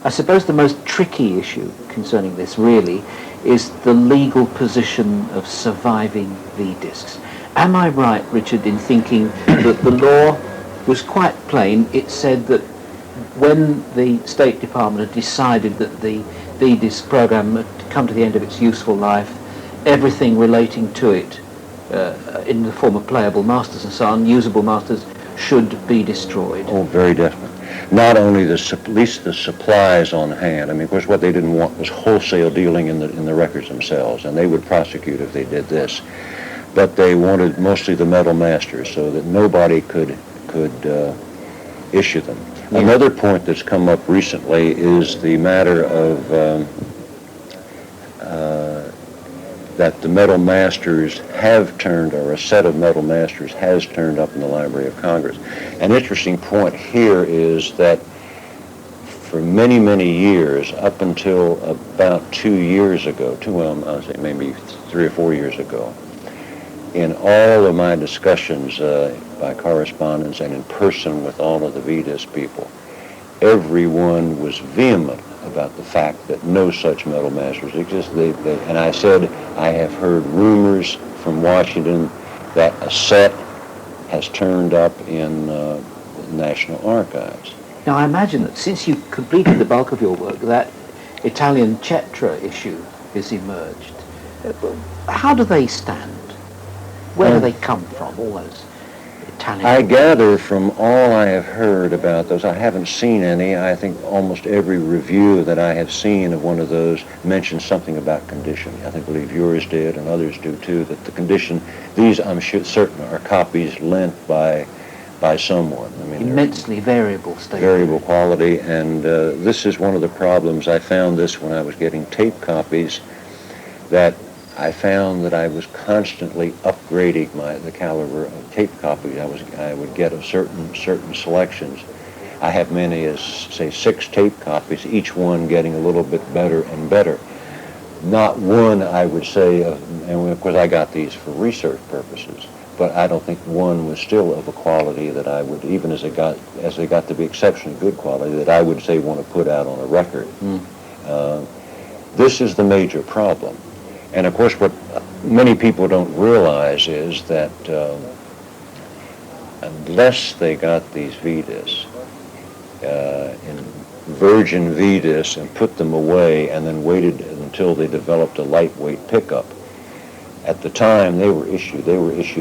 I suppose the most tricky issue concerning this really is the legal position of surviving V-discs. Am I right, Richard, in thinking that the law was quite plain? It said that when the State Department had decided that the V-disc program had come to the end of its useful life, everything relating to it in the form of playable masters and so on, usable masters, should be destroyed. Oh, very definitely. Not only at least the supplies on hand. I mean, of course, what they didn't want was wholesale dealing in the records themselves, and they would prosecute if they did this. But they wanted mostly the metal masters, so that nobody could issue them. Yeah. Another point that's come up recently is the matter of that the metal masters have turned, or a set of metal masters has turned up in the Library of Congress. An interesting point here is that for many, many years, up until about 2 years ago, I'll say maybe 3 or 4 years ago, in all of my discussions by correspondence and in person with all of the VDIS people, everyone was vehement about the fact that no such metal masters exist. And I said, I have heard rumors from Washington that a set has turned up in the National Archives. Now, I imagine that since you completed the bulk of your work, that Italian Cetra issue has emerged. How do they stand? Where do they come from, all those Italian... I gather from all I have heard about those, I haven't seen any. I think almost every review that I have seen of one of those mentions something about condition. I believe yours did, and others do too, that the condition, these I'm sure certain are copies lent by someone. I mean, immensely variable state. Variable quality, and this is one of the problems. I found this when I was getting tape copies, that I found that I was constantly upgrading the caliber of tape copies I would get of certain selections. I have many as, say, 6 tape copies, each one getting a little bit better and better. Not one, I would say, and of course I got these for research purposes, but I don't think one was still of a quality that I would, even as they got to be exceptionally good quality, that I would say want to put out on a record. This is the major problem. And of course, what many people don't realize is that unless they got these VDIS in virgin VDIS and put them away and then waited until they developed a lightweight pickup, at the time they were issued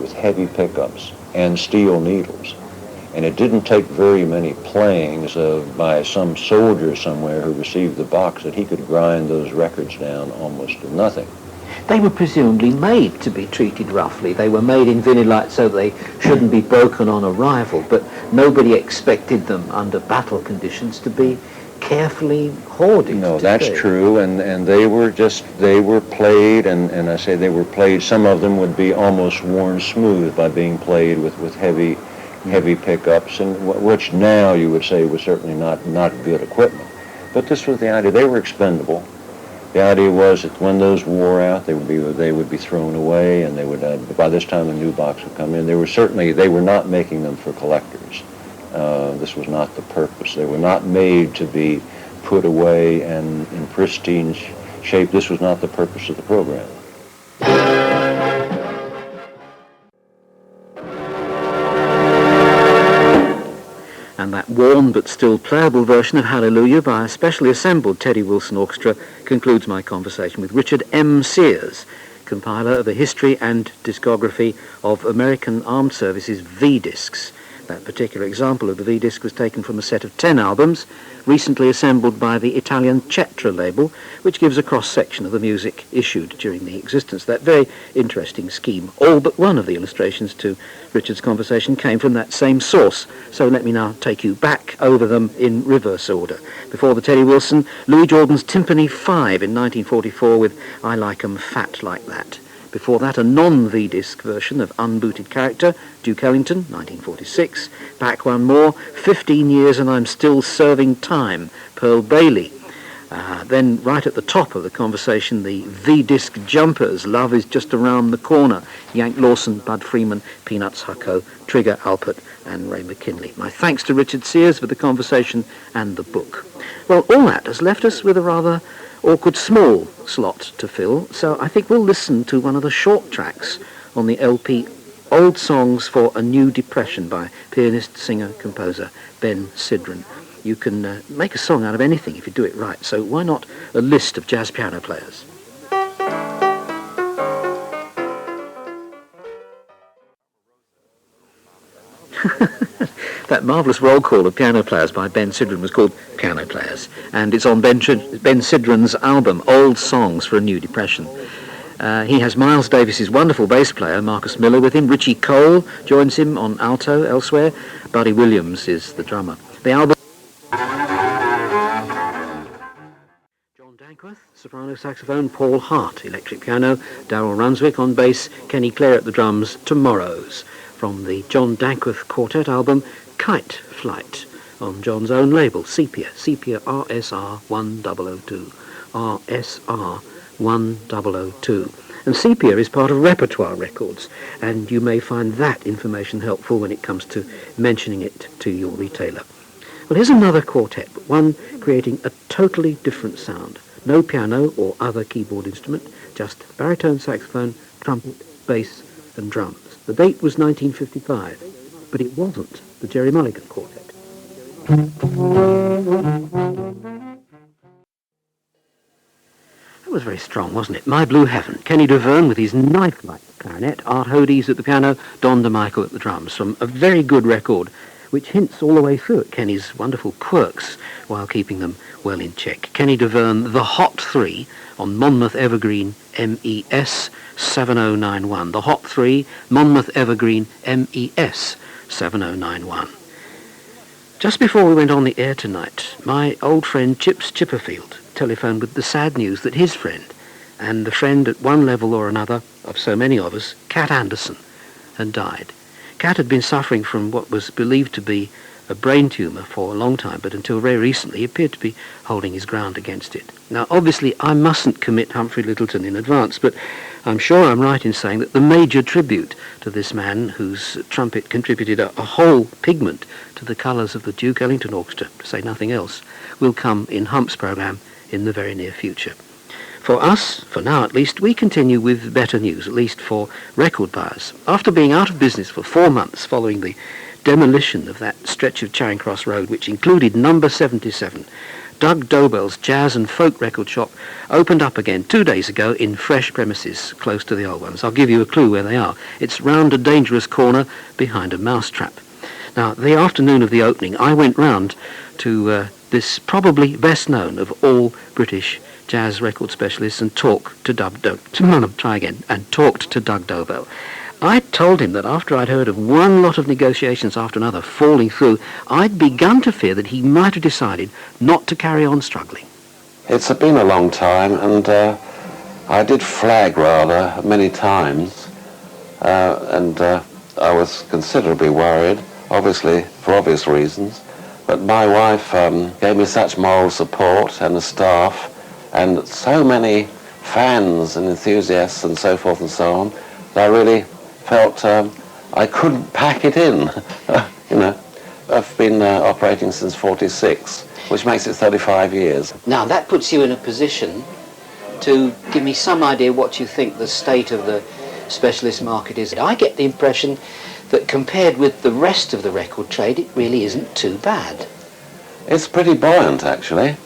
with heavy pickups and steel needles. And it didn't take very many playings by some soldier somewhere who received the box that he could grind those records down almost to nothing. They were presumably made to be treated roughly. They were made in vinylite so they shouldn't be broken on arrival, but nobody expected them under battle conditions to be carefully hoarded. No, that's true, and they were played, and I say they were played, some of them would be almost worn smooth by being played with heavy pickups, and which now you would say was certainly not good equipment. But this was the idea. They were expendable. The idea was that when those wore out, they would be thrown away, and they would by this time a new box would come in. They were not making them for collectors. This was not the purpose. They were not made to be put away and in pristine shape. This was not the purpose of the program. And that worn but still playable version of Hallelujah by a specially assembled Teddy Wilson Orchestra concludes my conversation with Richard M. Sears, compiler of the history and discography of American Armed Services V-discs. That particular example of the V-disc was taken from a set of 10 albums, recently assembled by the Italian Cetra label, which gives a cross-section of the music issued during the existence of that very interesting scheme. All but one of the illustrations to Richard's conversation came from that same source, so let me now take you back over them in reverse order. Before the Teddy Wilson, Louis Jordan's Timpani 5 in 1944 with I Like 'Em Fat Like That. Before that, a non-V-disc version of Unbooted Character, Duke Ellington, 1946. Back one more, 15 Years and I'm Still Serving Time, Pearl Bailey. Then right at the top of the conversation, the V-Disc Jumpers, Love is Just Around the Corner, Yank Lawson, Bud Freeman, Peanuts Hucko, Trigger Alpert and Ray McKinley. My thanks to Richard Sears for the conversation and the book. Well, all that has left us with a rather awkward small slot to fill, so I think we'll listen to one of the short tracks on the LP Old Songs for a New Depression by pianist, singer, composer Ben Sidran. You can make a song out of anything if you do it right, so why not a list of jazz piano players? That marvellous roll call of piano players by Ben Sidran was called Piano Players, and it's on Ben Sidran's album Old Songs for a New Depression. He has Miles Davis's wonderful bass player, Marcus Miller, with him. Richie Cole joins him on alto elsewhere. Buddy Williams is the drummer. The album... John Dankworth, soprano saxophone. Paul Hart, electric piano. Darryl Runswick on bass. Kenny Clare at the drums. Tomorrows, from the John Dankworth Quartet album Kite Flight, on John's own label, Sepia RSR 1002. RSR 1002. And Sepia is part of Repertoire Records, and you may find that information helpful when it comes to mentioning it to your retailer. Well, here's another quartet, but one creating a totally different sound. No piano or other keyboard instrument, just baritone saxophone, trumpet, bass and drums. The date was 1955, but it wasn't the Jerry Mulligan Quartet. That was very strong, wasn't it? My Blue Heaven. Kenny Duverne with his knife-like clarinet, Art Hodes at the piano, Don DeMichael at the drums, from a very good record, which hints all the way through at Kenny's wonderful quirks while keeping them well in check. Kenny Duverne, The Hot Three, on Monmouth Evergreen MES 7091. The Hot Three, Monmouth Evergreen MES 7091. Just before we went on the air tonight, my old friend Chips Chipperfield telephoned with the sad news that his friend, and the friend at one level or another of so many of us, Cat Anderson, had died. Cat had been suffering from what was believed to be a brain tumour for a long time, but until very recently he appeared to be holding his ground against it. Now, obviously, I mustn't commit Humphrey Lyttelton in advance, but I'm sure I'm right in saying that the major tribute to this man, whose trumpet contributed a whole pigment to the colours of the Duke Ellington Orchestra, to say nothing else, will come in Hump's programme in the very near future. For us, for now at least, we continue with better news, at least for record buyers. After being out of business for 4 months following the demolition of that stretch of Charing Cross Road, which included number 77, Doug Dobell's Jazz and Folk record shop opened up again 2 days ago in fresh premises close to the old ones. I'll give you a clue where they are. It's round a dangerous corner behind a mousetrap. Now, the afternoon of the opening, I went round to this probably best known of all British jazz record specialists and talked to Doug Dobell. I told him that after I'd heard of one lot of negotiations after another falling through, I'd begun to fear that he might have decided not to carry on struggling. It's been a long time, and I did flag rather many times, and I was considerably worried, obviously for obvious reasons. But my wife gave me such moral support, and the staff, and so many fans and enthusiasts and so forth and so on, that I really felt I couldn't pack it in. You know, I've been operating since 46, which makes it 35 years. Now that puts you in a position to give me some idea what you think the state of the specialist market is. I get the impression that compared with the rest of the record trade, it really isn't too bad. It's pretty buoyant, actually.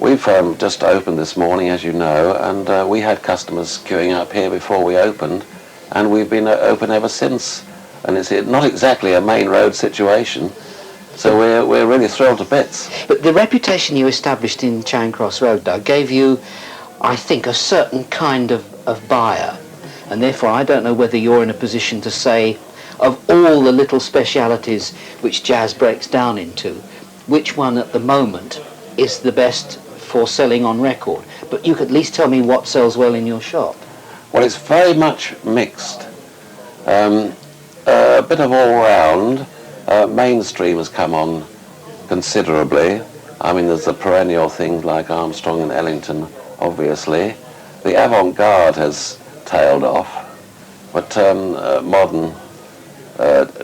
We've just opened this morning, as you know, and we had customers queuing up here before we opened, and we've been open ever since. And it's not exactly a main road situation, so we're really thrilled to bits. But the reputation you established in Charing Cross Road, Doug, gave you, I think, a certain kind of buyer. And therefore, I don't know whether you're in a position to say, of all the little specialities which jazz breaks down into, which one at the moment is the best for selling on record. But you could at least tell me what sells well in your shop. Well, it's very much mixed. A bit of all round. Mainstream has come on considerably. I mean, there's the perennial things like Armstrong and Ellington, obviously. The avant-garde has tailed off, but modern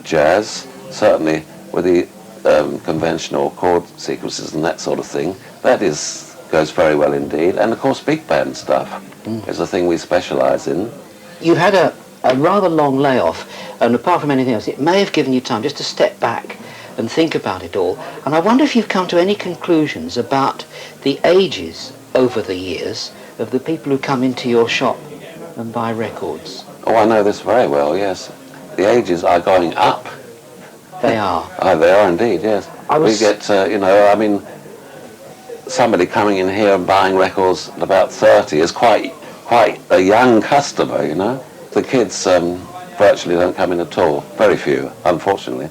jazz, certainly with the conventional chord sequences and that sort of thing, goes very well indeed. And of course, big band stuff is the thing we specialise in. You had a rather long layoff, and apart from anything else, it may have given you time just to step back and think about it all. And I wonder if you've come to any conclusions about the ages over the years of the people who come into your shop and buy records. Oh, I know this very well, yes. The ages are going up. They are. They are indeed, yes. We get, I mean, somebody coming in here and buying records at about 30 is quite a young customer, you know. The kids virtually don't come in at all. Very few, unfortunately.